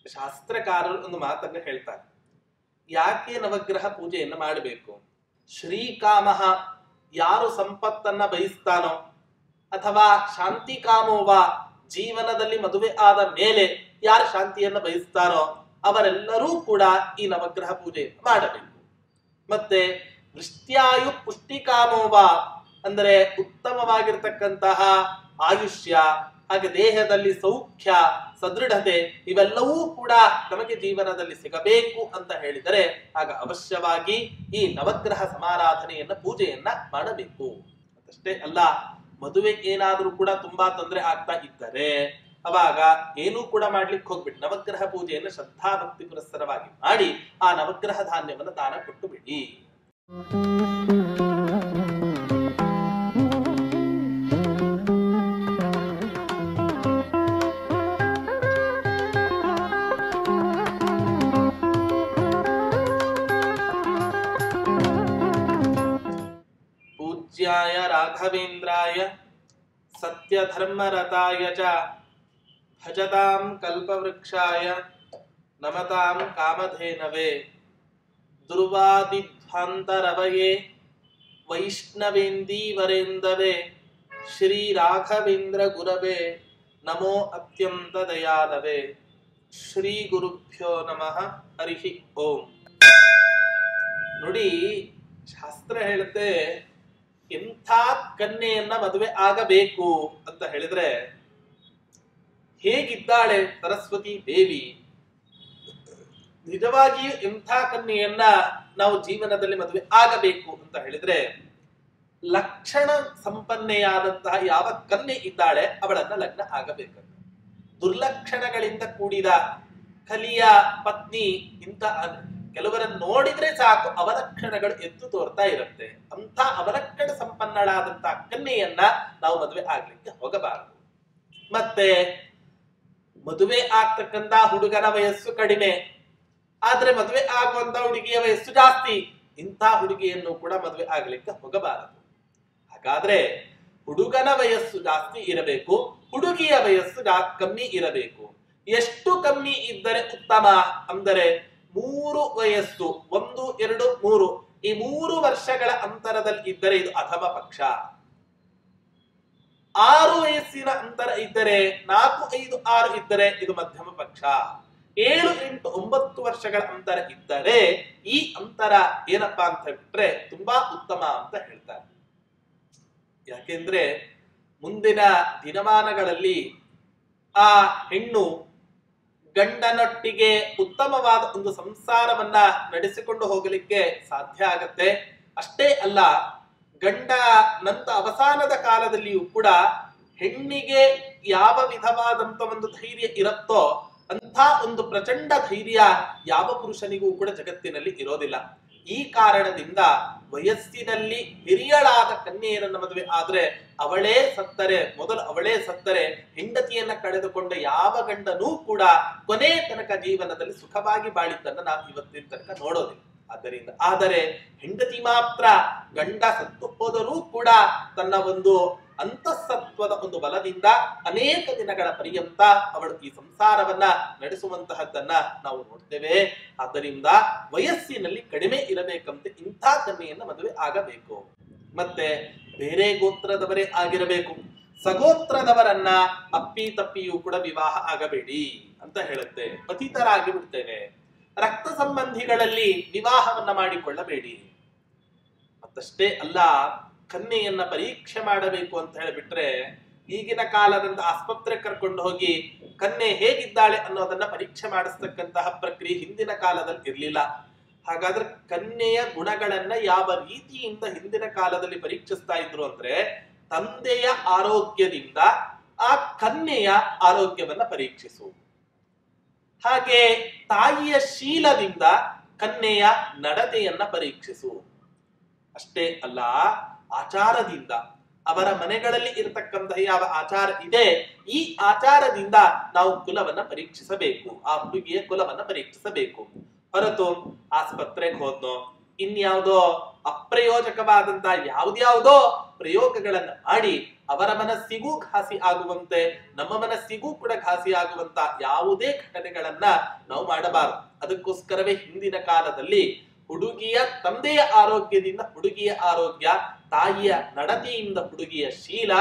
ಶಾಸ್ತ್ರಕಾರರು ಒಂದು ಮಾತನ್ನ ಹೇಳ್ತಾರೆ. ಯಾಕೆ ನವಗ್ರಹ ಪೂಜೆಯನ್ನು ಮಾಡಬೇಕು? ಶ್ರೀಕಾಮಃ, ಯಾರು ಸಂಪತ್ತನ್ನ ಬಯಸ್ತಾನೋ ಅಥವಾ ಶಾಂತಿ ಕಾಮೋವ, ಜೀವನದಲ್ಲಿ ಮದುವೆ ಆದ ಮೇಲೆ ಯಾರು ಶಾಂತಿಯನ್ನ ಬಯಸ್ತಾನೋ ಅವರೆಲ್ಲರೂ ಕೂಡ ಈ ನವಗ್ರಹ ಪೂಜೆ ಮಾಡಬೇಕು. ಮತ್ತೆ ವೃಷ್ಟ್ಯಾಯು ಪುಷ್ಟಿಕಾಮೋವ, ಅಂದರೆ ಉತ್ತಮವಾಗಿರ್ತಕ್ಕಂತಹ ಆಯುಷ್ಯ, ಹಾಗೆ ದೇಹದಲ್ಲಿ ಸೌಖ್ಯ, ಸದೃಢತೆ ಇವೆಲ್ಲವೂ ಕೂಡ ನಮಗೆ ಜೀವನದಲ್ಲಿ ಸಿಗಬೇಕು ಅಂತ ಹೇಳಿದರೆ ಆಗ ಅವಶ್ಯವಾಗಿ ಈ ನವಗ್ರಹ ಸಮಾರಾಧನೆಯನ್ನ ಪೂಜೆಯನ್ನ ಮಾಡಬೇಕು. ಅಷ್ಟೇ ಅಲ್ಲ, ಮದುವೆ ಏನಾದ್ರೂ ಕೂಡ ತುಂಬಾ ತೊಂದರೆ ಆಗ್ತಾ ಇದ್ದರೆ ಅವಾಗ ಏನೂ ಕೂಡ ಮಾಡ್ಲಿಕ್ಕೆ ಹೋಗ್ಬಿಡಿ, ನವಗ್ರಹ ಪೂಜೆಯನ್ನು ಶ್ರದ್ಧಾ ಭಕ್ತಿ ಪುರಸ್ಸರವಾಗಿ ಮಾಡಿ ಆ ನವಗ್ರಹ ಧಾನ್ಯವನ್ನು ದಾನ ಕೊಟ್ಟು ಬಿಡಿ. ಪೂಜ್ಯಾಯ ರಾಘವೇಂದ್ರಾಯ ಸತ್ಯಧರ್ಮರತಾಯ ಚ ಭಜತಾಂ ಕಲ್ಪವೃಕ್ಷಾಯ ನಮತಾಂ ಕಾಮಧೇನವೇ ದುರ್ವಾದಿಧ್ವಾಂತರವಯೇ ವೈಷ್ಣವೇಂದೀವರೇಂದವೇ ಶ್ರೀ ರಾಘವೇಂದ್ರ ಗುರವೇ ನಮೋ ಅತ್ಯಂತ ದಯಾಲವೇ. ಶ್ರೀ ಗುರುಭ್ಯೋ ನಮಃ. ಹರಿ ಓಂ. ನೋಡಿ, ಶಾಸ್ತ್ರ ಹೇಳುತ್ತೆ ಎಂಥ ಕನ್ಯೆಯನ್ನ ಮದುವೆ ಆಗಬೇಕು ಅಂತ ಹೇಳಿದ್ರೆ, ಹೇಗಿದ್ದಾಳೆ ಸರಸ್ವತಿ ದೇವಿ, ನಿಜವಾಗಿಯೂ ಎಂಥ ಕನ್ಯೆಯನ್ನ ನಾವು ಜೀವನದಲ್ಲಿ ಮದುವೆ ಆಗಬೇಕು ಅಂತ ಹೇಳಿದ್ರೆ, ಲಕ್ಷಣ ಸಂಪನ್ನೆಯಾದಂತಹ ಯಾವ ಕನ್ಯೆ ಇದ್ದಾಳೆ ಅವಳನ್ನ ಲಗ್ನ ಆಗಬೇಕಂತ. ದುರ್ಲಕ್ಷಣಗಳಿಂದ ಕೂಡಿದ ಕಲಿಯ ಪತ್ನಿ, ಇಂಥ ಕೆಲವರನ್ನು ನೋಡಿದ್ರೆ ಸಾಕು ಅವಲಕ್ಷಣಗಳು ಎದ್ದು ತೋರ್ತಾ ಇರುತ್ತೆ. ಅಂತ ಅವಲಕ್ಷಣ ಸಂಪನ್ನಳಾದಂತಹ ಕನ್ಯೆಯನ್ನ ನಾವು ಮದುವೆ ಆಗ್ಲಿಕ್ಕೆ ಹೋಗಬಾರದು. ಮತ್ತೆ ಮದುವೆ ಆಗ್ತಕ್ಕಂತ ಹುಡುಗನ ವಯಸ್ಸು ಕಡಿಮೆ, ಆದ್ರೆ ಮದುವೆ ಆಗುವಂತ ಹುಡುಗಿಯ ವಯಸ್ಸು ಜಾಸ್ತಿ. ಇಂಥ ಹುಡುಗಿಯನ್ನು ಕೂಡ ಮದುವೆ ಆಗ್ಲಿಕ್ಕೆ ಹೋಗಬಾರದು. ಹಾಗಾದ್ರೆ ಹುಡುಗನ ವಯಸ್ಸು ಜಾಸ್ತಿ ಇರಬೇಕು, ಹುಡುಗಿಯ ವಯಸ್ಸು ಕಮ್ಮಿ ಇರಬೇಕು. ಎಷ್ಟು ಕಮ್ಮಿ ಇದ್ದರೆ ಉತ್ತಮ ಅಂದರೆ 3 ವಯಸ್ಸು, 1, 2, 3, ಈ 3 ವರ್ಷಗಳ ಅಂತರದಲ್ಲಿ ಇದ್ದರೆ ಇದು ಅಧಮ ಪಕ್ಷ. 6 ವಯಸ್ಸಿನ ಅಂತರ ಇದ್ದರೆ, 4, 5, 6 ಇದ್ದರೆ ಇದು ಮಧ್ಯಮ ಪಕ್ಷ. 7, 8, 9 ವರ್ಷಗಳ ಅಂತರ ಇದ್ದರೆ ಈ ಅಂತರ ಏನಪ್ಪಾ ಅಂತ ಬಿಟ್ರೆ ತುಂಬಾ ಉತ್ತಮ ಅಂತ ಹೇಳ್ತಾರೆ. ಯಾಕೆಂದ್ರೆ ಮುಂದಿನ ದಿನಮಾನಗಳಲ್ಲಿ ಆ ಹೆಣ್ಣು ಗಂಡನೊಟ್ಟಿಗೆ ಉತ್ತಮವಾದ ಒಂದು ಸಂಸಾರವನ್ನ ನಡೆಸಿಕೊಂಡು ಹೋಗಲಿಕ್ಕೆ ಸಾಧ್ಯ ಆಗತ್ತೆ. ಅಷ್ಟೇ ಅಲ್ಲ, ಗಂಡ ನಂತ ಅವಸಾನದ ಕಾಲದಲ್ಲಿಯೂ ಕೂಡ ಹೆಣ್ಣಿಗೆ ಯಾವ ವಿಧವಾದಂತ ಒಂದು ಧೈರ್ಯ ಇರುತ್ತೋ ಅಂಥ ಒಂದು ಪ್ರಚಂಡ ಧೈರ್ಯ ಯಾವ ಪುರುಷನಿಗೂ ಕೂಡ ಜಗತ್ತಿನಲ್ಲಿ ಇರೋದಿಲ್ಲ. ಈ ಕಾರಣದಿಂದ ವಯಸ್ಸಿನಲ್ಲಿ ಹಿರಿಯಳಾದ ಕನ್ಯೆಯರನ್ನ ಮದುವೆ ಆದ್ರೆ ಮೊದಲು ಅವಳೇ ಸತ್ತರೆ ಹೆಂಡತಿಯನ್ನ ಕಳೆದುಕೊಂಡ ಯಾವ ಗಂಡನೂ ಕೂಡ ಕೊನೆ ತನಕ ಜೀವನದಲ್ಲಿ ಸುಖವಾಗಿ ಬಾಳಿದ್ದನ್ನ ನಾವು ಇವತ್ತಿನ ತನಕ ನೋಡೋದಿಲ್ಲ. ಆದರೆ ಹೆಂಡತಿ ಮಾತ್ರ ಗಂಡ ಸತ್ತು ಹೋದರೂ ಕೂಡ ತನ್ನ ಒಂದು ಅಂತಃಸತ್ವದ ಒಂದು ಬಲದಿಂದ ಅನೇಕ ದಿನಗಳ ಪರ್ಯಂತ ಅವಳು ಈ ಸಂಸಾರವನ್ನ ನಡೆಸುವಂತಹದ್ದನ್ನ ನಾವು ನೋಡ್ತೇವೆ. ಆದ್ದರಿಂದ ವಯಸ್ಸಿನಲ್ಲಿ ಕಡಿಮೆ ಇರಬೇಕಂತೆ ಇಂಥ ಕನ್ಯೆಯನ್ನ ಮದುವೆ ಆಗಬೇಕು. ಮತ್ತೆ ಬೇರೆ ಗೋತ್ರದವರೇ ಆಗಿರಬೇಕು. ಸಗೋತ್ರದವರನ್ನ ಅಪ್ಪಿ ತಪ್ಪಿಯೂ ಕೂಡ ವಿವಾಹ ಆಗಬೇಡಿ ಅಂತ ಹೇಳುತ್ತೆ. ಪತಿತರಾಗಿ ಬಿಡ್ತೇವೆ. ರಕ್ತ ಸಂಬಂಧಿಗಳಲ್ಲಿ ವಿವಾಹವನ್ನ ಮಾಡಿಕೊಳ್ಳಬೇಡಿ. ಮತ್ತಷ್ಟೇ ಅಲ್ಲ, ಕನ್ಯೆಯನ್ನ ಪರೀಕ್ಷೆ ಮಾಡಬೇಕು ಅಂತ ಹೇಳಿಬಿಟ್ರೆ ಈಗಿನ ಕಾಲದಿಂದ ಆಸ್ಪತ್ರೆ ಕರ್ಕೊಂಡು ಹೋಗಿ ಕನ್ಯೆ ಹೇಗಿದ್ದಾಳೆ ಅನ್ನೋದನ್ನ ಪರೀಕ್ಷೆ ಮಾಡಿಸ್ತಕ್ಕಂತಹ ಪ್ರಕ್ರಿಯೆ ಹಿಂದಿನ ಕಾಲದಲ್ಲಿ ಇರಲಿಲ್ಲ. ಹಾಗಾದ್ರೆ ಕನ್ಯೆಯ ಗುಣಗಳನ್ನ ಯಾವ ರೀತಿಯಿಂದ ಹಿಂದಿನ ಕಾಲದಲ್ಲಿ ಪರೀಕ್ಷಿಸ್ತಾ ಇದ್ರು ಅಂದ್ರೆ, ತಂದೆಯ ಆರೋಗ್ಯದಿಂದ ಆ ಕನ್ಯೆಯ ಆರೋಗ್ಯವನ್ನ ಪರೀಕ್ಷಿಸು, ಹಾಗೆ ತಾಯಿಯ ಶೀಲದಿಂದ ಕನ್ಯೆಯ ನಡತೆಯನ್ನ ಪರೀಕ್ಷಿಸು. ಅಷ್ಟೇ ಅಲ್ಲ, ಆಚಾರದಿಂದ ಅವರ ಮನೆಗಳಲ್ಲಿ ಇರತಕ್ಕಂತಹ ಯಾವ ಆಚಾರ ಇದೆ ಈ ಆಚಾರದಿಂದ ನಾವು ಕುಲವನ್ನ ಪರೀಕ್ಷಿಸಬೇಕು, ಆ ಹುಡುಗಿಯ ಕುಲವನ್ನ ಪರೀಕ್ಷಿಸಬೇಕು. ಹೊರತು ಆಸ್ಪತ್ರೆಗೆ ಹೋದ್ನೋ ಇನ್ಯಾವುದೋ ಅಪ್ರಯೋಜಕವಾದಂತಹ ಯಾವ್ದ್ಯಾವುದೋ ಪ್ರಯೋಗಗಳನ್ನ ಮಾಡಿ ಅವರ ಮನಸ್ಸಿಗೂ ಘಾಸಿ ಆಗುವಂತೆ ನಮ್ಮ ಮನಸ್ಸಿಗೂ ಕೂಡ ಘಾಸಿ ಆಗುವಂತ ಯಾವುದೇ ಘಟನೆಗಳನ್ನ ನಾವು ಮಾಡಬಾರದು. ಅದಕ್ಕೋಸ್ಕರವೇ ಹಿಂದಿನ ಕಾಲದಲ್ಲಿ ಹುಡುಗಿಯ ತಂದೆಯ ಆರೋಗ್ಯದಿಂದ ಹುಡುಗಿಯ ಆರೋಗ್ಯ, ತಾಯಿಯ ನಡತೆಯಿಂದ ಹುಡುಗಿಯ ಶೀಲ,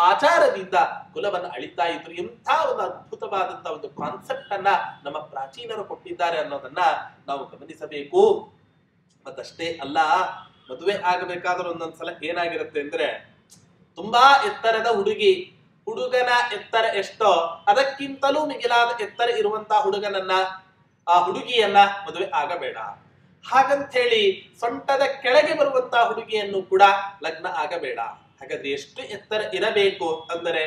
ಆಚಾರದಿಂದ ಕುಲವನ್ನು ಅಳಿತಾ ಇದ್ರು. ಎಂಥ ಒಂದು ಅದ್ಭುತವಾದಂತಹ ಒಂದು ಕಾನ್ಸೆಪ್ಟ್ ಅನ್ನ ನಮ್ಮ ಪ್ರಾಚೀನರು ಕೊಟ್ಟಿದ್ದಾರೆ ಅನ್ನೋದನ್ನ ನಾವು ಗಮನಿಸಬೇಕು. ಮತ್ತಷ್ಟೇ ಅಲ್ಲ, ಮದುವೆ ಆಗಬೇಕಾದ್ರೆ ಒಂದೊಂದ್ಸಲ ಏನಾಗಿರುತ್ತೆ ಅಂದ್ರೆ, ತುಂಬಾ ಎತ್ತರದ ಹುಡುಗಿ, ಹುಡುಗನ ಎತ್ತರ ಎಷ್ಟೋ ಅದಕ್ಕಿಂತಲೂ ಮಿಗಿಲಾದ ಎತ್ತರ ಇರುವಂತಹ ಹುಡುಗಿಯನ್ನ ಮದುವೆ ಆಗಬೇಡ. ಹಾಗಂತ ಹೇಳಿ ಸೊಂಟದ ಕೆಳಗೆ ಬರುವಂತಹ ಹುಡುಗಿಯನ್ನು ಕೂಡ ಲಗ್ನ ಆಗಬೇಡ. ಹಾಗಾದ್ರೆ ಎಷ್ಟು ಎತ್ತರ ಇರಬೇಕು ಅಂದರೆ,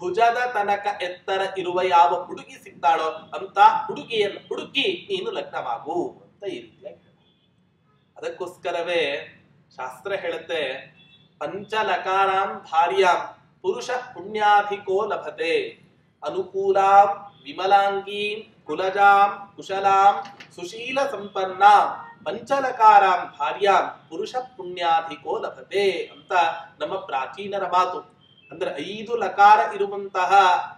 ಭುಜದ ತನಕ ಎತ್ತರ ಇರುವ ಯಾವ ಹುಡುಗಿ ಸಿಗ್ತಾಳೋ ಅಂತ ಹುಡುಗಿಯನ್ನು ಹುಡುಕಿ ನೀನು ಲಗ್ನವಾಗು ಅಂತ ಈ ರೀತಿಯಾಗಿ. ಅದಕ್ಕೋಸ್ಕರವೇ ಶಾಸ್ತ್ರ ಹೇಳುತ್ತೆ, ಪಂಚಲಕಾರಾಂ ಭಾರ್ಯಾಂ ಪುರುಷ ಪುಣ್ಯಾಧಿಕೋ ಲಭತೆ, ಅನುಕೂಲಾಂ ವಿಮಲಾಂಗೀಂ ಕುಲಜಾಂ ಕುಶಲಾಂ ಸುಶೀಲ ಸಂಪನ್ನಾಂ ಪಂಚಲಕಾರಾಂ ಭಾರ್ಯಾಂ ಪುರುಷ ಪುಣ್ಯಾಧಿಕೋ ಲಭತೆ ಅಂತ ನಮ್ಮ ಪ್ರಾಚೀನರ ಮಾತು. ಅಂದ್ರೆ 5 ಲಕಾರ ಇರುವಂತಹ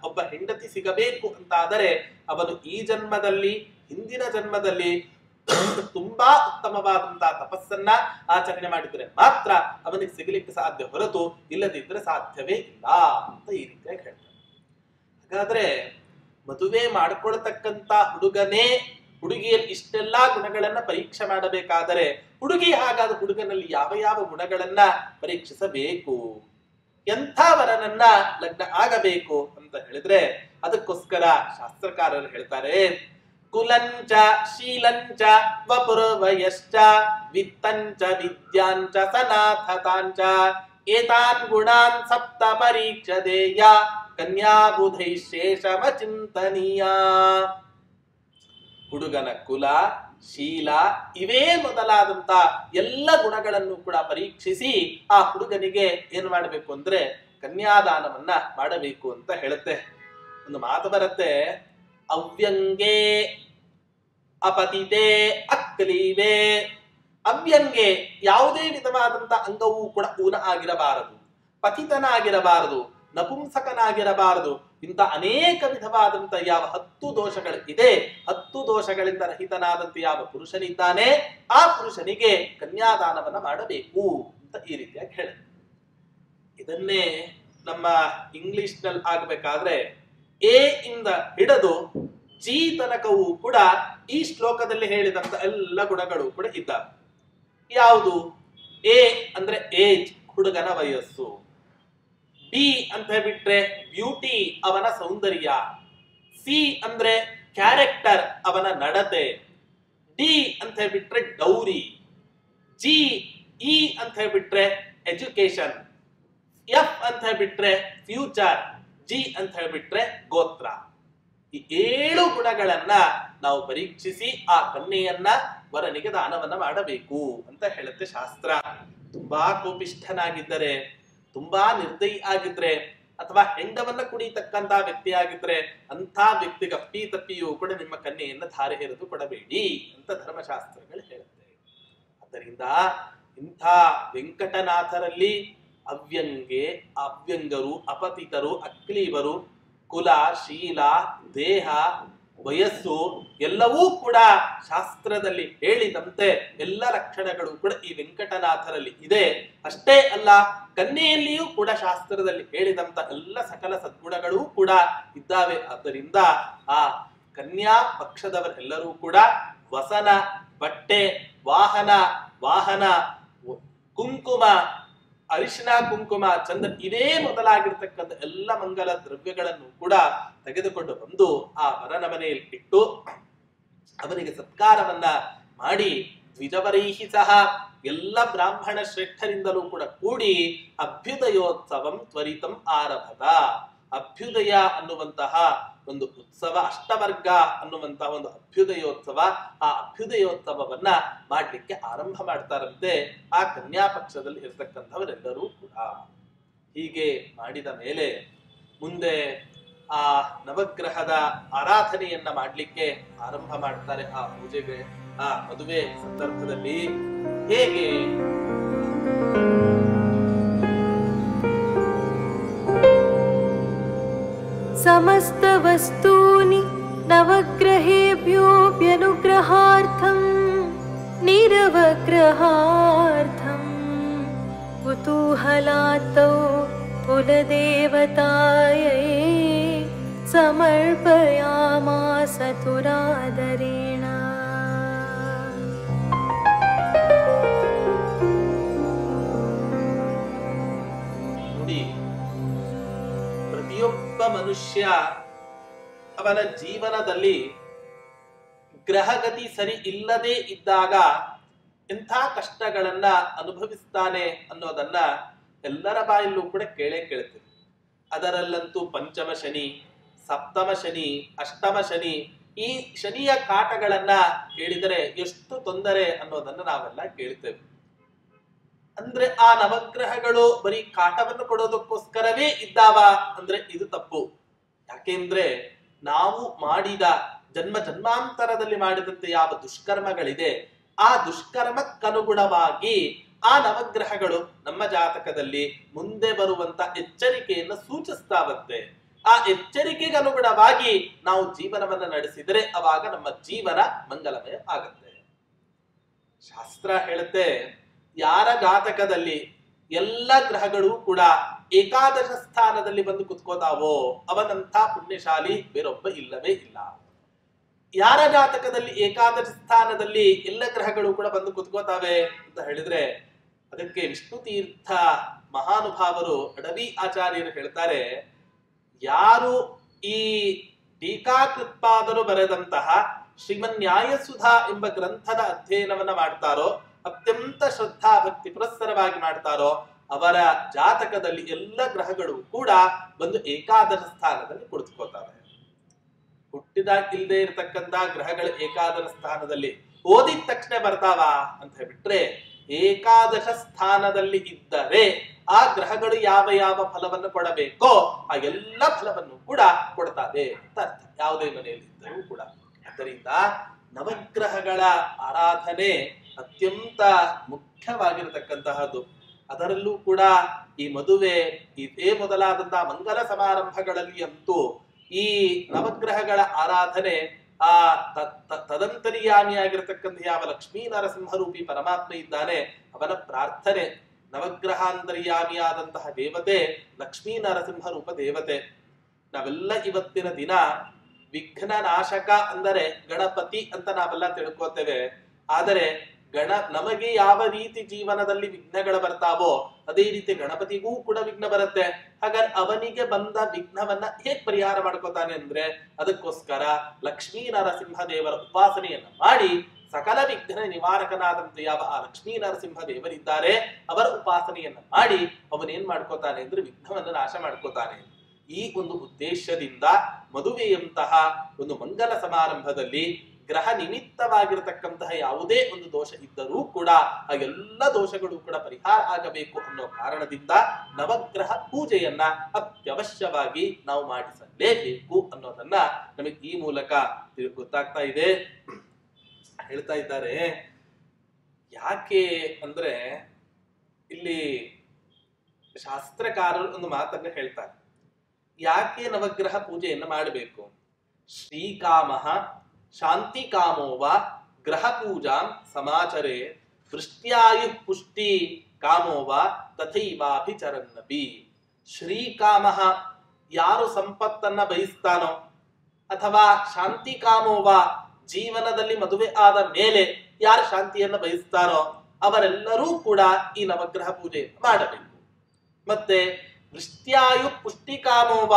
ಒಬ್ಬ ಹೆಂಡತಿ ಸಿಗಬೇಕು ಅಂತಾದರೆ ಅವನು ಈ ಜನ್ಮದಲ್ಲಿ, ಹಿಂದಿನ ಜನ್ಮದಲ್ಲಿ ತುಂಬಾ ಉತ್ತಮವಾದಂತಹ ತಪಸ್ಸನ್ನ ಆಚರಣೆ ಮಾಡಿದ್ರೆ ಮಾತ್ರ ಅವನಿಗೆ ಸಿಗಲಿಕ್ಕೆ ಸಾಧ್ಯ, ಹೊರತು ಇಲ್ಲದಿದ್ರೆ ಸಾಧ್ಯವೇ ಇಲ್ಲ ಅಂತ ಈ ರೀತಿಯಾಗಿ ಹೇಳ್ತಾರೆ. ಹಾಗಾದ್ರೆ ಮದುವೆ ಮಾಡ್ಕೊಳ್ತಕ್ಕಂತ ಹುಡುಗನೇ ಹುಡುಗಿಯಲ್ಲಿ ಇಷ್ಟೆಲ್ಲಾ ಗುಣಗಳನ್ನ ಪರೀಕ್ಷೆ ಮಾಡಬೇಕಾದರೆ ಹುಡುಗಿ ಹಾಗಾದ ಹುಡುಗನಲ್ಲಿ ಯಾವ ಯಾವ ಗುಣಗಳನ್ನ ಪರೀಕ್ಷಿಸಬೇಕು, ಎಂಥ ವರನನ್ನ ಲಗ್ನ ಆಗಬೇಕು ಅಂತ ಹೇಳಿದ್ರೆ, ಅದಕ್ಕೋಸ್ಕರ ಶಾಸ್ತ್ರಕಾರರು ಹೇಳ್ತಾರೆ, ಕುಲಂಚ ಶೀಲಂಚ ವಪುರ್ವಯಶ್ಚ ವಿತ್ತಂಚ ವಿದ್ಯಾಂಚ ಸನಾಥತಾಂಚ ಏತಾನ್ ಗುಣಾನ್ ಸಪ್ತ ಪರೀಕ್ಷದೇಯ ಕನ್ಯಾ ಬುಧೈಶೇಷಮ ಚಿಂತನೀಯ. ಹುಡುಗನ ಕುಲ, ಶೀಲ ಇವೇ ಮೊದಲಾದಂತ ಎಲ್ಲ ಗುಣಗಳನ್ನು ಕೂಡ ಪರೀಕ್ಷಿಸಿ ಆ ಹುಡುಗನಿಗೆ ಏನ್ ಮಾಡಬೇಕು ಅಂದ್ರೆ ಕನ್ಯಾದಾನವನ್ನ ಮಾಡಬೇಕು ಅಂತ ಹೇಳುತ್ತೆ. ಒಂದು ಮಾತು ಬರುತ್ತೆ, ಅವ್ಯಂಗೆ ಅಪತಿತೆ ಅಕ್ಲೀವೆ. ಅವ್ಯಂಗೆ ಯಾವುದೇ ವಿಧವಾದಂತ ಅಂಗವೂ ಕೂಡ ಊನ ಆಗಿರಬಾರದು, ಪತಿತನಾಗಿರಬಾರದು, ನಪುಂಸಕನಾಗಿರಬಾರದು. ಇಂಥ ಅನೇಕ ವಿಧವಾದಂತ ಯಾವ 10 ದೋಷಗಳು ಇದೆ, 10 ದೋಷಗಳಿಂದ ರಹಿತನಾದಂತ ಯಾವ ಪುರುಷನಿದ್ದಾನೆ ಆ ಪುರುಷನಿಗೆ ಕನ್ಯಾದಾನವನ್ನ ಮಾಡಬೇಕು ಅಂತ ಈ ರೀತಿಯಾಗಿ ಹೇಳುತ್ತೆ. ಇದನ್ನೇ ನಮ್ಮ ಇಂಗ್ಲಿಷ್ ನಲ್ಲಿ ಆಗ್ಬೇಕಾದ್ರೆ ಎ ಇಂದ ಹಿಡಿದು ಜಿ ತನಕವೂ ಕೂಡ ಈ ಶ್ಲೋಕದಲ್ಲಿ ಹೇಳಿದಂತ ಎಲ್ಲ ಗುಣಗಳು ಕೂಡ ಇದ್ದಾವೆ. ಯಾವುದು? ಎ ಅಂದ್ರೆ ಏಜ್, ಹುಡುಗನ ವಯಸ್ಸು. ಬಿ ಅಂತ ಹೇಳ್ಬಿಟ್ರೆ ಬ್ಯೂಟಿ, ಅವನ ಸೌಂದರ್ಯ. ಸಿ ಅಂದ್ರೆ ಕ್ಯಾರೆಕ್ಟರ್, ಅವನ ನಡತೆ. ಡಿ ಅಂತ ಹೇಳ್ಬಿಟ್ರೆ ಡೌರಿ. ಜಿ ಇ ಅಂತ ಹೇಳ್ಬಿಟ್ರೆ ಎಜುಕೇಶನ್. ಎಫ್ ಅಂತ ಹೇಳ್ಬಿಟ್ರೆ ಫ್ಯೂಚರ್. ಜಿ ಅಂತ ಹೇಳ್ಬಿಟ್ರೆ ಗೋತ್ರ. ಈ 7 ಗುಣಗಳನ್ನ ನಾವು ಪರೀಕ್ಷಿಸಿ ಆ ಕನ್ಯೆಯನ್ನ ವರನಿಗೆ ದಾನವನ್ನ ಮಾಡಬೇಕು ಅಂತ ಹೇಳುತ್ತೆ ಶಾಸ್ತ್ರ. ತುಂಬಾ ಕೋಪಿಷ್ಠನಾಗಿದ್ದರೆ, ತುಂಬಾ ನಿರ್ದಯಿ ಆಗಿದ್ರೆ, ಅಥವಾ ಹೆಂಡವನ್ನ ಕುಡಿತಕ್ಕಂತ ವ್ಯಕ್ತಿ ಆಗಿದ್ರೆ ಅಂತ ವ್ಯಕ್ತಿಗೆ ಅಪ್ಪಿ ತಪ್ಪಿಯೂ ಕೂಡ ನಿಮ್ಮ ಕನ್ಯೆಯನ್ನ ಧಾರೆ ಎರೆದು ಕೊಡಬೇಡಿ ಅಂತ ಧರ್ಮಶಾಸ್ತ್ರಗಳು ಹೇಳುತ್ತೆ. ಆದ್ದರಿಂದ ಇಂಥ ವೆಂಕಟನಾಥರಲ್ಲಿ ಅವ್ಯಂಗೆ, ಅವ್ಯಂಗರು, ಅಪತಿತರು, ಅಕ್ಲೀಬರು, ಕುಲ, ಶೀಲ, ದೇಹ, ವಯಸ್ಸು ಎಲ್ಲವೂ ಕೂಡ ಶಾಸ್ತ್ರದಲ್ಲಿ ಹೇಳಿದಂತೆ ಎಲ್ಲ ಲಕ್ಷಣಗಳು ಕೂಡ ಈ ವೆಂಕಟನಾಥರಲ್ಲಿ ಇದೆ. ಅಷ್ಟೇ ಅಲ್ಲ, ಕನ್ಯೆಯಲ್ಲಿಯೂ ಕೂಡ ಶಾಸ್ತ್ರದಲ್ಲಿ ಹೇಳಿದಂತ ಎಲ್ಲ ಸಕಲ ಸದ್ಗುಣಗಳೂ ಕೂಡ ಇದ್ದಾವೆ. ಆದ್ದರಿಂದ ಆ ಕನ್ಯಾ ಪಕ್ಷದವರೆಲ್ಲರೂ ಕೂಡ ವಸನ, ಬಟ್ಟೆ, ವಾಹನ, ಕುಂಕುಮ, ಅರಿಶಿನ, ಕುಂಕುಮ, ಚಂದ್ರ ಇವೇ ಮೊದಲಾಗಿರ್ತಕ್ಕಂಥ ಎಲ್ಲ ಮಂಗಲ ದ್ರವ್ಯಗಳನ್ನು ಕೂಡ ತೆಗೆದುಕೊಂಡು ಬಂದು ಆ ವರನ ಮನೆಯಲ್ಲಿ ಇಟ್ಟು ಅವನಿಗೆ ಸತ್ಕಾರವನ್ನ ಮಾಡಿ ದ್ವಿಜವರೈಹಿ ಸಹ ಎಲ್ಲ ಬ್ರಾಹ್ಮಣ ಶ್ರೇಷ್ಠರಿಂದಲೂ ಕೂಡ ಕೂಡಿ ಅಭ್ಯುದಯೋತ್ಸವಂ ತ್ವರಿತಂ ಆರಭದ. ಅಭ್ಯುದಯ ಅನ್ನುವಂತಹ ಒಂದು ಉತ್ಸವ, ಅಷ್ಟವರ್ಗ ಅನ್ನುವಂತಹ ಒಂದು ಅಭ್ಯುದಯೋತ್ಸವ, ಆ ಅಭ್ಯುದಯೋತ್ಸವವನ್ನ ಮಾಡ್ಲಿಕ್ಕೆ ಆರಂಭ ಮಾಡ್ತಾರಂತೆ ಆ ಕನ್ಯಾ ಪಕ್ಷದಲ್ಲಿ ಇರತಕ್ಕಂಥವರೆಲ್ಲರೂ ಕೂಡ. ಹೀಗೆ ಮಾಡಿದ ಮೇಲೆ ಮುಂದೆ ಆ ನವಗ್ರಹದ ಆರಾಧನೆಯನ್ನ ಮಾಡ್ಲಿಕ್ಕೆ ಆರಂಭ ಮಾಡ್ತಾರೆ. ಆ ಪೂಜೆಗೆ, ಆ ಮದುವೆ ಸಂದರ್ಭದಲ್ಲಿ ಹೇಗೆ समस्तवस्तूनि नवग्रहेभ्योऽप्यनुग्रहार्थं निरवग्रहार्थं कुतूहलात्तौ कुलदेवतायै समर्पयामास तुरादरेण। ನೋಡಿ, ಪ್ರತಿಯೊಬ್ಬ ಮನುಷ್ಯ ಅವನ ಜೀವನದಲ್ಲಿ ಗ್ರಹಗತಿ ಸರಿ ಇಲ್ಲದೆ ಇದ್ದಾಗ ಎಂಥ ಕಷ್ಟಗಳನ್ನ ಅನುಭವಿಸ್ತಾನೆ ಅನ್ನೋದನ್ನ ಎಲ್ಲರ ಬಾಯಲ್ಲೂ ಕೂಡ ಕೇಳ್ತೇವೆ. ಅದರಲ್ಲಂತೂ ಪಂಚಮ ಶನಿ, ಸಪ್ತಮ ಶನಿ, ಅಷ್ಟಮ ಶನಿ, ಈ ಶನಿಯ ಕಾಟಗಳನ್ನ ಕೇಳಿದರೆ ಎಷ್ಟು ತೊಂದರೆ ಅನ್ನೋದನ್ನ ನಾವೆಲ್ಲ ಕೇಳ್ತೇವೆ. ಅಂದ್ರೆ ಆ ನವಗ್ರಹಗಳು ಬರೀ ಕಾಟವನ್ನು ಕೊಡೋದಕ್ಕೋಸ್ಕರವೇ ಇದ್ದಾವ ಅಂದ್ರೆ ಇದು ತಪ್ಪು. ಯಾಕೆಂದ್ರೆ ನಾವು ಮಾಡಿದ ಜನ್ಮಾಂತರದಲ್ಲಿ ಮಾಡಿದಂತೆ ಯಾವ ದುಷ್ಕರ್ಮಗಳಿದೆ ಆ ದುಷ್ಕರ್ಮಕ್ಕನುಗುಣವಾಗಿ ಆ ನವಗ್ರಹಗಳು ನಮ್ಮ ಜಾತಕದಲ್ಲಿ ಮುಂದೆ ಬರುವಂತ ಎಚ್ಚರಿಕೆಯನ್ನು ಸೂಚಿಸ್ತಾವಂತೆ. ಆ ಎಚ್ಚರಿಕೆಗೆ ಅನುಗುಣವಾಗಿ ನಾವು ಜೀವನವನ್ನ ನಡೆಸಿದರೆ ಅವಾಗ ನಮ್ಮ ಜೀವನ ಮಂಗಲಮಯ ಆಗುತ್ತೆ. ಶಾಸ್ತ್ರ ಹೇಳುತ್ತೆ, ಯಾರ ಜಾತಕದಲ್ಲಿ ಎಲ್ಲ ಗ್ರಹಗಳು ಕೂಡ ಏಕಾದಶ ಸ್ಥಾನದಲ್ಲಿ ಬಂದು ಕುತ್ಕೋತಾವೋ ಅವನಂಥ ಪುಣ್ಯಶಾಲಿ ಬೇರೊಬ್ಬ ಇಲ್ಲವೇ ಇಲ್ಲ. ಯಾರ ಜಾತಕದಲ್ಲಿ ಏಕಾದಶ ಸ್ಥಾನದಲ್ಲಿ ಎಲ್ಲ ಗ್ರಹಗಳು ಕೂಡ ಬಂದು ಕುತ್ಕೋತಾವೆ ಅಂತ ಹೇಳಿದ್ರೆ ಅದಕ್ಕೆ ವಿಷ್ಣು ತೀರ್ಥ ಮಹಾನುಭಾವರು ಅಡವಿ ಆಚಾರ್ಯರು ಹೇಳ್ತಾರೆ, ಯಾರು ಈ ಟೀಕಾಕೃತ್ಪಾದರು ಬರೆದಂತಹ ಶ್ರೀಮನ್ಯಾಯಸುಧಾ ಎಂಬ ಗ್ರಂಥದ ಅಧ್ಯಯನವನ್ನ ಮಾಡ್ತಾರೋ, ಅತ್ಯಂತ ಶ್ರದ್ಧಾ ಭಕ್ತಿ ಪುರಸ್ಸರವಾಗಿ ಮಾಡ್ತಾರೋ, ಅವರ ಜಾತಕದಲ್ಲಿ ಎಲ್ಲ ಗ್ರಹಗಳು ಕೂಡ ಬಂದು ಏಕಾದಶ ಸ್ಥಾನದಲ್ಲಿ ಕುಳಿತುಕೋತಾವೆ. ಹುಟ್ಟಿದಾಗ ಇಲ್ಲದೆ ಇರತಕ್ಕಂತ ಗ್ರಹಗಳು ಏಕಾದಶ ಸ್ಥಾನದಲ್ಲಿ ಓದಿದ ತಕ್ಷಣ ಬರ್ತಾವ ಅಂತ ಹೇಳ್ಬಿಟ್ರೆ, ಏಕಾದಶ ಸ್ಥಾನದಲ್ಲಿ ಇದ್ದರೆ ಆ ಗ್ರಹಗಳು ಯಾವ ಯಾವ ಫಲವನ್ನು ಕೊಡಬೇಕೋ ಆ ಎಲ್ಲ ಫಲವನ್ನು ಕೂಡ ಕೊಡ್ತಾವೆ ಅಂತ ಅರ್ಥ, ಯಾವುದೇ ಮನೆಯಲ್ಲಿ ಇದ್ದರೂ ಕೂಡ. ಆದ್ದರಿಂದ ನವಗ್ರಹಗಳ ಆರಾಧನೆ ಅತ್ಯಂತ ಮುಖ್ಯವಾಗಿರತಕ್ಕಂತಹದ್ದು. ಅದರಲ್ಲೂ ಕೂಡ ಈ ಮದುವೆ, ಇದೇ ಮೊದಲಾದಂತಹ ಮಂಗಲ ಸಮಾರಂಭಗಳಲ್ಲಿ ಅಂತೂ ಈ ನವಗ್ರಹಗಳ ಆರಾಧನೆ, ಆ ತದಂತರ್ಯಾಮಿಯಾಗಿರತಕ್ಕಂಥ ಯಾವ ಲಕ್ಷ್ಮೀ ನರಸಿಂಹರೂಪಿ ಪರಮಾತ್ಮ ಇದ್ದಾನೆ ಅವನ ಪ್ರಾರ್ಥನೆ. ನವಗ್ರಹಾಂತರ್ಯಾಮಿಯಾದಂತಹ ದೇವತೆ ಲಕ್ಷ್ಮೀ ನರಸಿಂಹ ರೂಪ ದೇವತೆ. ನಾವೆಲ್ಲ ಇವತ್ತಿನ ದಿನ ವಿಘ್ನ ನಾಶಕ ಅಂದರೆ ಗಣಪತಿ ಅಂತ ನಾವೆಲ್ಲ ತಿಳ್ಕೋತೇವೆ. ಆದರೆ ನಮಗೆ ಯಾವ ರೀತಿ ಜೀವನದಲ್ಲಿ ವಿಘ್ನಗಳು ಬರ್ತಾವೋ ಅದೇ ರೀತಿ ಗಣಪತಿಗೂ ಕೂಡ ವಿಘ್ನ ಬರುತ್ತೆ. ಹಾಗಾದ್ರೆ ಅವನಿಗೆ ಬಂದ ವಿಘ್ನವನ್ನ ಹೇಗ್ ಪರಿಹಾರ ಮಾಡ್ಕೋತಾನೆ ಅಂದ್ರೆ, ಅದಕ್ಕೋಸ್ಕರ ಲಕ್ಷ್ಮೀ ನರಸಿಂಹ ದೇವರ ಉಪಾಸನೆಯನ್ನ ಮಾಡಿ ಸಕಲ ವಿಘ್ನ ನಿವಾರಕನಾದಂತ ಯಾವ ಆ ಲಕ್ಷ್ಮೀ ನರಸಿಂಹ ದೇವರಿದ್ದಾರೆ ಅವರ ಉಪಾಸನೆಯನ್ನ ಮಾಡಿ ಅವನೇನ್ ಮಾಡ್ಕೋತಾನೆ ಅಂದ್ರೆ ವಿಘ್ನವನ್ನ ನಾಶ ಮಾಡ್ಕೋತಾನೆ. ಈ ಒಂದು ಉದ್ದೇಶದಿಂದ ಮದುವೆಯಂತಹ ಒಂದು ಮಂಗಲ ಸಮಾರಂಭದಲ್ಲಿ ಗ್ರಹ ನಿಮಿತ್ತವಾಗಿರತಕ್ಕಂತಹ ಯಾವುದೇ ಒಂದು ದೋಷ ಇದ್ದರೂ ಕೂಡ ಆ ಎಲ್ಲ ದೋಷಗಳು ಕೂಡ ಪರಿಹಾರ ಆಗಬೇಕು ಅನ್ನೋ ಕಾರಣದಿಂದ ನವಗ್ರಹ ಪೂಜೆಯನ್ನ ಅತ್ಯವಶ್ಯವಾಗಿ ನಾವು ಮಾಡಿಸಲೇಬೇಕು ಅನ್ನೋದನ್ನ ನಮಗೆ ಈ ಮೂಲಕ ಗೊತ್ತಾಗ್ತಾ ಇದೆ. ಹೇಳ್ತಾ ಇದ್ದಾರೆ, ಯಾಕೆ ಅಂದ್ರೆ ಇಲ್ಲಿ ಶಾಸ್ತ್ರಕಾರರು ಒಂದು ಮಾತನ್ನ ಹೇಳ್ತಾರೆ, ಯಾಕೆ ನವಗ್ರಹ ಪೂಜೆಯನ್ನ ಮಾಡಬೇಕು? ಶ್ರೀಕಾಮಃ ಶಾಂತಿ ಕಾಮೋವ ಗ್ರಹ ಪೂಜಾಂ ಸಮಾಚರೇ ವೃಷ್ಟ್ಯಾಯು ಪುಷ್ಟಿ ಕಾಮೋವ ತಥೈವಾಭಿಚರನ್ನಪಿ. ಶ್ರೀಕಾಮಃ ಯಾರು ಸಂಪತ್ತನ್ನ ಬಯಸ್ತಾನೋ, ಅಥವಾ ಶಾಂತಿ ಕಾಮೋವ ಜೀವನದಲ್ಲಿ ಮದುವೆ ಆದ ಮೇಲೆ ಯಾರು ಶಾಂತಿಯನ್ನ ಬಯಸ್ತಾನೋ ಅವರೆಲ್ಲರೂ ಕೂಡ ಈ ನವಗ್ರಹ ಪೂಜೆ ಮಾಡಬೇಕು. ಮತ್ತೆ ವೃಷ್ಟ್ಯಾಯು ಪುಷ್ಟಿ ಕಾಮೋವ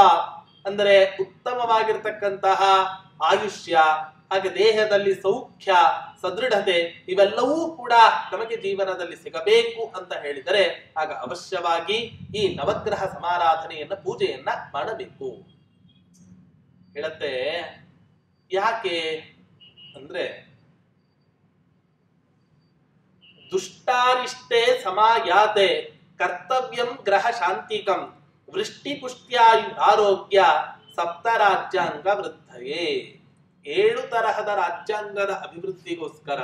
ಅಂದರೆ ಉತ್ತಮವಾಗಿರ್ತಕ್ಕಂತಹ ಆಯುಷ್ಯ, ಹಾಗೆ ದೇಹದಲ್ಲಿ ಸೌಖ್ಯ, ಸದೃಢತೆ ಇವೆಲ್ಲವೂ ಕೂಡ ನಮಗೆ ಜೀವನದಲ್ಲಿ ಸಿಗಬೇಕು ಅಂತ ಹೇಳಿದರೆ ಆಗ ಅವಶ್ಯವಾಗಿ ಈ ನವಗ್ರಹ ಸಮಾರಾಧನೆಯನ್ನ ಪೂಜೆಯನ್ನ ಮಾಡಬೇಕು. ಹೇಳತ್ತೆ ಯಾಕೆ ಅಂದ್ರೆ, ದುಷ್ಟಾರಿಷ್ಟೇ ಸಮಾಯಾತೆ ಕರ್ತವ್ಯಂ ಗ್ರಹ ಶಾಂತಿಕಂ ವೃಷ್ಟಿ ಪುಷ್ಟ್ಯಾಯು ಆರೋಗ್ಯ ಸಪ್ತ ರಾಜ್ಯಾಂಗ ವೃದ್ಧಯೇ. 7 ತರಹದ ರಾಜ್ಯಾಂಗದ ಅಭಿವೃದ್ಧಿಗೋಸ್ಕರ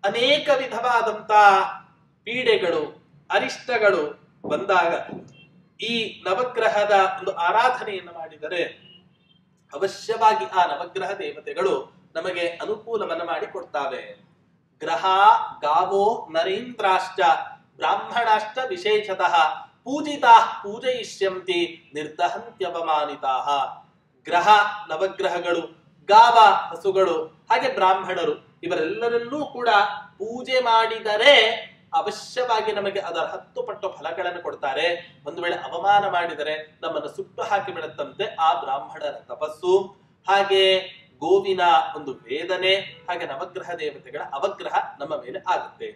ಅನೇಕ ವಿಧವಾದಂತ ಪೀಡೆಗಳು, ಅರಿಷ್ಟಗಳು ಬಂದಾಗ ಈ ನವಗ್ರಹದ ಒಂದು ಆರಾಧನೆಯನ್ನು ಮಾಡಿದರೆ ಅವಶ್ಯವಾಗಿ ಆ ನವಗ್ರಹ ದೇವತೆಗಳು ನಮಗೆ ಅನುಕೂಲವನ್ನು ಮಾಡಿ ಕೊಡ್ತಾವೆ. ಗ್ರಹ ಗಾವೋ ನರೇಂದ್ರಾಶ್ಚ ಬ್ರಾಹ್ಮಣಾಶ್ಚ ವಿಶೇಷತಃ ಪೂಜಿತಾ ಪೂಜಯಿಷ್ಯಂತಿ ನಿರ್ದಹಂತ್ಯವಮಾನಿತಾ. ಗ್ರಹ ನವಗ್ರಹಗಳು, ಗಾವ ಹಸುಗಳು, ಹಾಗೆ ಬ್ರಾಹ್ಮಣರು ಇವರೆಲ್ಲರನ್ನೂ ಕೂಡ ಪೂಜೆ ಮಾಡಿದರೆ ಅವಶ್ಯವಾಗಿ ನಮಗೆ ಅದರ 10 ಪಟ್ಟು ಫಲಗಳನ್ನು ಕೊಡ್ತಾರೆ. ಒಂದು ವೇಳೆ ಅವಮಾನ ಮಾಡಿದರೆ ನಮ್ಮನ್ನು ಸುಟ್ಟು ಹಾಕಿ ಬಿಡುತ್ತಂತೆ ಆ ಬ್ರಾಹ್ಮಣರ ತಪಸ್ಸು, ಹಾಗೆ ಗೋವಿನ ಒಂದು ವೇದನೆ, ಹಾಗೆ ನವಗ್ರಹ ದೇವತೆಗಳ ಅವಗ್ರಹ ನಮ್ಮ ಮೇಲೆ ಆಗುತ್ತೆ.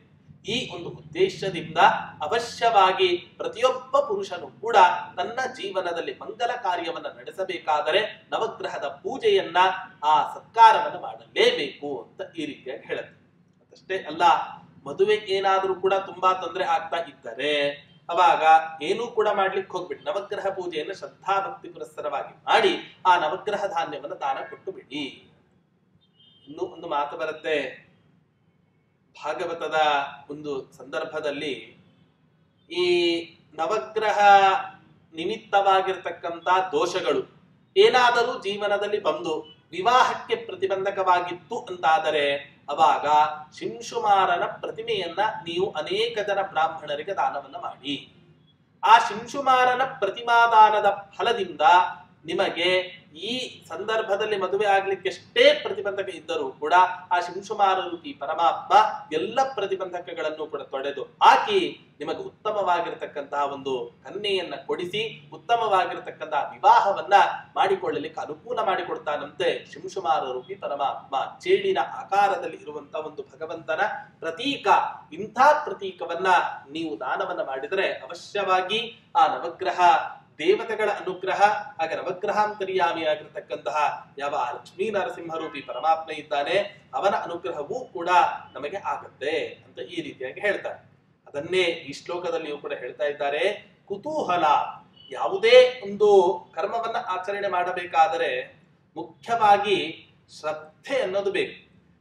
ಈ ಒಂದು ಉದ್ದೇಶದಿಂದ ಅವಶ್ಯವಾಗಿ ಪ್ರತಿಯೊಬ್ಬ ಪುರುಷನು ಕೂಡ ತನ್ನ ಜೀವನದಲ್ಲಿ ಮಂಗಲ ಕಾರ್ಯವನ್ನು ನಡೆಸಬೇಕಾದರೆ ನವಗ್ರಹದ ಪೂಜೆಯನ್ನ, ಆ ಸತ್ಕಾರವನ್ನು ಮಾಡಲೇಬೇಕು ಅಂತ ಈ ರೀತಿಯಾಗಿ ಹೇಳುತ್ತೆ. ಅಷ್ಟೇ ಅಲ್ಲ, ಮದುವೆ ಏನಾದರೂ ಕೂಡ ತುಂಬಾ ತೊಂದರೆ ಆಗ್ತಾ ಇದ್ದರೆ ಅವಾಗ ಏನೂ ಕೂಡ ಮಾಡ್ಲಿಕ್ಕೆ ಹೋಗ್ಬಿಡಿ, ನವಗ್ರಹ ಪೂಜೆಯನ್ನು ಶ್ರದ್ಧಾಭಕ್ತಿ ಪುರಸ್ಸರವಾಗಿ ಮಾಡಿ ಆ ನವಗ್ರಹ ಧಾನ್ಯವನ್ನು ದಾನ ಕೊಟ್ಟು ಬಿಡಿ. ಇನ್ನೂ ಒಂದು ಮಾತು ಬರುತ್ತೆ ಭಾಗವತದ ಒಂದು ಸಂದರ್ಭದಲ್ಲಿ, ಈ ನವಗ್ರಹ ನಿಮಿತ್ತವಾಗಿರ್ತಕ್ಕಂಥ ದೋಷಗಳು ಏನಾದರೂ ಜೀವನದಲ್ಲಿ ಬಂದು ವಿವಾಹಕ್ಕೆ ಪ್ರತಿಬಂಧಕವಾಗಿತ್ತು ಅಂತಾದರೆ ಅವಾಗ ಶಿಂಶುಮಾರನ ಪ್ರತಿಮೆಯನ್ನ ನೀವು ಅನೇಕ ಜನ ಬ್ರಾಹ್ಮಣರಿಗೆ ದಾನವನ್ನ ಮಾಡಿ. ಆ ಶಿಂಶುಮಾರನ ಪ್ರತಿಮಾದಾನದ ಫಲದಿಂದ ನಿಮಗೆ ಈ ಸಂದರ್ಭದಲ್ಲಿ ಮದುವೆ ಆಗ್ಲಿಕ್ಕೆ ಎಷ್ಟೇ ಪ್ರತಿಬಂಧಕ ಇದ್ದರೂ ಕೂಡ ಆ ಶಿಂಶುಮಾರ ರೂಪಿ ಪರಮಾತ್ಮ ಎಲ್ಲ ಪ್ರತಿಬಂಧಕಗಳನ್ನು ಕೂಡ ತೊಡೆದು ಹಾಕಿ ನಿಮಗೆ ಉತ್ತಮವಾಗಿರತಕ್ಕಂತಹ ಒಂದು ಕನ್ಯೆಯನ್ನ ಕೊಡಿಸಿ ಉತ್ತಮವಾಗಿರತಕ್ಕಂತಹ ವಿವಾಹವನ್ನ ಮಾಡಿಕೊಳ್ಳಲಿಕ್ಕೆ ಅನುಕೂಲ ಮಾಡಿಕೊಡ್ತಾನಂತೆ ಶಿಂಶುಮಾರ ರೂಪಿ ಪರಮಾತ್ಮ. ಚೇಡಿನ ಆಕಾರದಲ್ಲಿ ಇರುವಂತಹ ಒಂದು ಭಗವಂತನ ಪ್ರತೀಕ. ಇಂಥ ಪ್ರತೀಕವನ್ನ ನೀವು ದಾನವನ್ನ ಮಾಡಿದರೆ ಅವಶ್ಯವಾಗಿ ಆ ನವಗ್ರಹ ದೇವತೆಗಳ ಅನುಗ್ರಹ, ಹಾಗೆ ನವಗ್ರಹಾಂತರ್ಯಾಮಿಯಾಗಿರ್ತಕ್ಕಂತಹ ಯಾವ ಲಕ್ಷ್ಮೀ ನರಸಿಂಹರೂಪಿ ಪರಮಾತ್ಮ ಇದ್ದಾನೆ ಅವನ ಅನುಗ್ರಹವೂ ಕೂಡ ನಮಗೆ ಆಗತ್ತೆ ಅಂತ ಈ ರೀತಿಯಾಗಿ ಹೇಳ್ತಾರೆ. ಅದನ್ನೇ ಈ ಶ್ಲೋಕದಲ್ಲಿಯೂ ಕೂಡ ಹೇಳ್ತಾ ಇದ್ದಾರೆ. ಕುತೂಹಲ, ಯಾವುದೇ ಒಂದು ಕರ್ಮವನ್ನ ಆಚರಣೆ ಮಾಡಬೇಕಾದರೆ ಮುಖ್ಯವಾಗಿ ಶ್ರದ್ಧೆ ಅನ್ನೋದು ಬೇಕು.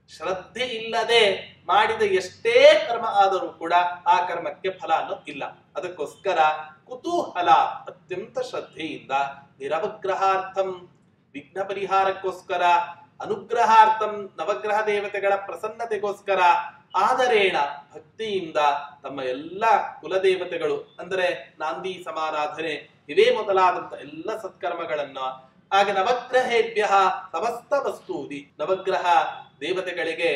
ಶ್ರದ್ಧೆ ಇಲ್ಲದೆ ಮಾಡಿದ ಎಷ್ಟೇ ಕರ್ಮ ಆದರೂ ಕೂಡ ಆ ಕರ್ಮಕ್ಕೆ ಫಲ ಅನ್ನೋದು ಇಲ್ಲ. ಅದಕ್ಕೋಸ್ಕರ ಕುತೂಹಲ, ಅತ್ಯಂತ ಶ್ರದ್ಧೆಯಿಂದ ನಿರವಗ್ರಹಾರ್ಥಂ, ವಿಘ್ನ ಪರಿಹಾರಕ್ಕೋಸ್ಕರ, ಅನುಗ್ರಹಾರ್ಥಂ, ನವಗ್ರಹ ದೇವತೆಗಳ ಪ್ರಸನ್ನತೆಗೋಸ್ಕರ, ಆದರೇಣ ಭಕ್ತಿಯಿಂದ ತಮ್ಮ ಎಲ್ಲ ಕುಲದೇವತೆಗಳು ಅಂದರೆ ನಾಂದಿ ಸಮಾರಾಧನೆ ಇವೇ ಮೊದಲಾದಂತ ಎಲ್ಲ ಸತ್ಕರ್ಮಗಳನ್ನು, ಹಾಗೆ ನವಗ್ರಹೇಭ್ಯ ಸಮಸ್ತ ವಸ್ತೂದಿ, ನವಗ್ರಹ ದೇವತೆಗಳಿಗೆ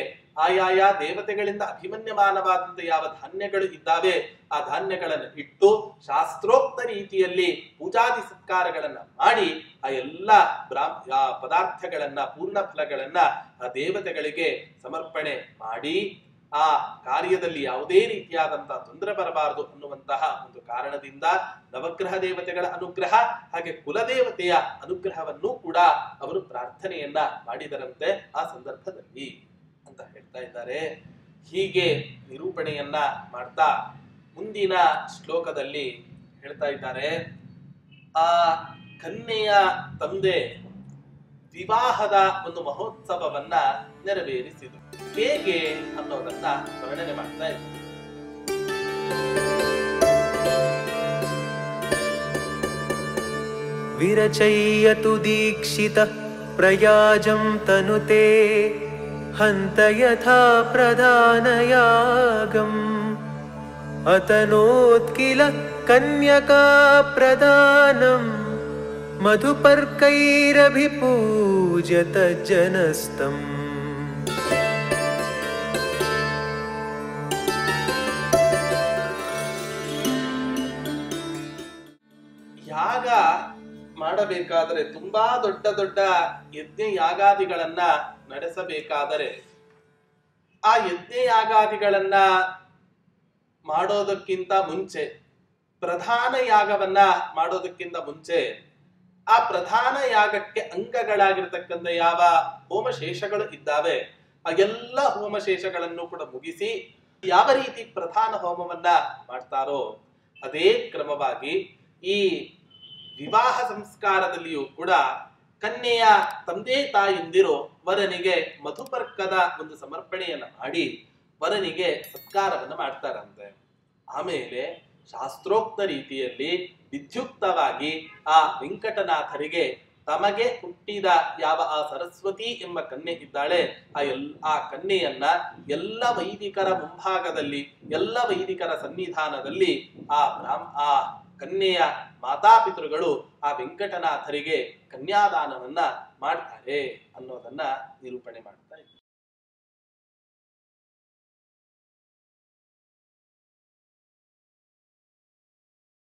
ಆಯಾಯ ದೇವತೆಗಳಿಂದ ಅಭಿಮನ್ಯಮಾನವಾದಂತ ಯಾವ ಧಾನ್ಯಗಳು ಇದ್ದಾವೆ ಆ ಧಾನ್ಯಗಳನ್ನು ಇಟ್ಟು ಶಾಸ್ತ್ರೋಕ್ತ ರೀತಿಯಲ್ಲಿ ಪೂಜಾದಿ ಸತ್ಕಾರಗಳನ್ನ ಮಾಡಿ ಆ ಎಲ್ಲ ಪದಾರ್ಥಗಳನ್ನ, ಪೂರ್ಣ ಫಲಗಳನ್ನ ಆ ದೇವತೆಗಳಿಗೆ ಸಮರ್ಪಣೆ ಮಾಡಿ ಆ ಕಾರ್ಯದಲ್ಲಿ ಯಾವುದೇ ರೀತಿಯಾದಂತಹ ತೊಂದರೆ ಬರಬಾರದು ಅನ್ನುವಂತಹ ಒಂದು ಕಾರಣದಿಂದ ನವಗ್ರಹ ದೇವತೆಗಳ ಅನುಗ್ರಹ ಹಾಗೆ ಕುಲದೇವತೆಯ ಅನುಗ್ರಹವನ್ನು ಕೂಡ ಅವರು ಪ್ರಾರ್ಥನೆಯನ್ನ ಮಾಡಿದರಂತೆ ಆ ಸಂದರ್ಭದಲ್ಲಿ ಅಂತ ಹೇಳ್ತಾ ಇದ್ದಾರೆ. ಹೀಗೆ ನಿರೂಪಣೆಯನ್ನ ಮಾಡ್ತಾ ಮುಂದಿನ ಶ್ಲೋಕದಲ್ಲಿ ಹೇಳ್ತಾ ಇದ್ದಾರೆ, ಆ ಕನ್ಯೆಯ ತಂದೆ ವಿವಾಹದ ಒಂದು ಮಹೋತ್ಸವವನ್ನ ನೆರವೇರಿಸಿದರು. ಹೇಗೆ ಅನ್ನೋದನ್ನ ವರ್ಣನೆ ಮಾಡ್ತಾ ಇದ್ದಾರೆ. ವಿರಚಯ್ಯತು ದೀಕ್ಷಿತ ಪ್ರಯಾಜಂ ತನುತೆ ಹಂತ ಯಥಾ ಪ್ರಧಾನಯಾಗಂ ಅತನೋತ್ಕಿಲ ಕನ್ಯಕಾ ಪ್ರದಾನಂ ಮಧುಪರ್ಕೈರಭಿಪೂಜ್ಯತ ಜನಸ್ತಂ. ಯಾಗ ಮಾಡಬೇಕಾದರೆ, ತುಂಬಾ ದೊಡ್ಡ ದೊಡ್ಡ ಯಜ್ಞ ಯಾಗಾದಿಗಳನ್ನ ನಡೆಸಬೇಕಾದರೆ ಆ ಯಜ್ಞ ಯಾಗಾದಿಗಳನ್ನ ಮಾಡೋದಕ್ಕಿಂತ ಮುಂಚೆ, ಪ್ರಧಾನ ಯಾಗವನ್ನ ಮಾಡೋದಕ್ಕಿಂತ ಮುಂಚೆ ಆ ಪ್ರಧಾನ ಯಾಗಕ್ಕೆ ಅಂಗಗಳಾಗಿರ್ತಕ್ಕಂಥ ಯಾವ ಹೋಮಶೇಷಗಳು ಇದ್ದಾವೆ ಆ ಎಲ್ಲ ಹೋಮಶೇಷಗಳನ್ನು ಕೂಡ ಮುಗಿಸಿ ಯಾವ ರೀತಿ ಪ್ರಧಾನ ಹೋಮವನ್ನ ಮಾಡ್ತಾರೋ ಅದೇ ಕ್ರಮವಾಗಿ ಈ ವಿವಾಹ ಸಂಸ್ಕಾರದಲ್ಲಿಯೂ ಕೂಡ ಕನ್ಯೆಯ ತಂದೆ ತಾಯಿಂದಿರು ವರನಿಗೆ ಮಧುಪರ್ಕದ ಒಂದು ಸಮರ್ಪಣೆಯನ್ನ ಮಾಡಿ ವರನಿಗೆ ಸತ್ಕಾರವನ್ನ ಮಾಡ್ತಾರಂತೆ. ಆಮೇಲೆ ಶಾಸ್ತ್ರೋಕ್ತ ರೀತಿಯಲ್ಲಿ ವಿದ್ಯುಕ್ತವಾಗಿ ಆ ವೆಂಕಟನಾಥರಿಗೆ ತಮಗೆ ಹುಟ್ಟಿದ ಯಾವ ಆ ಸರಸ್ವತಿ ಎಂಬ ಕನ್ಯೆ ಇದ್ದಾಳೆ ಆ ಕನ್ಯೆಯನ್ನ ಎಲ್ಲ ವೈದಿಕರ ಮುಂಭಾಗದಲ್ಲಿ, ಎಲ್ಲ ವೈದಿಕರ ಸನ್ನಿಧಾನದಲ್ಲಿ ಆ ಕನ್ಯೆಯ ಮಾತಾಪಿತೃಗಳು ಆ ವೆಂಕಟನಾಥರಿಗೆ ಕನ್ಯಾದಾನವನ್ನ ಮಾಡ್ತಾರೆ ಅನ್ನೋದನ್ನ ನಿರೂಪಣೆ ಮಾಡ್ತಾ ಇದ್ದಾರೆ.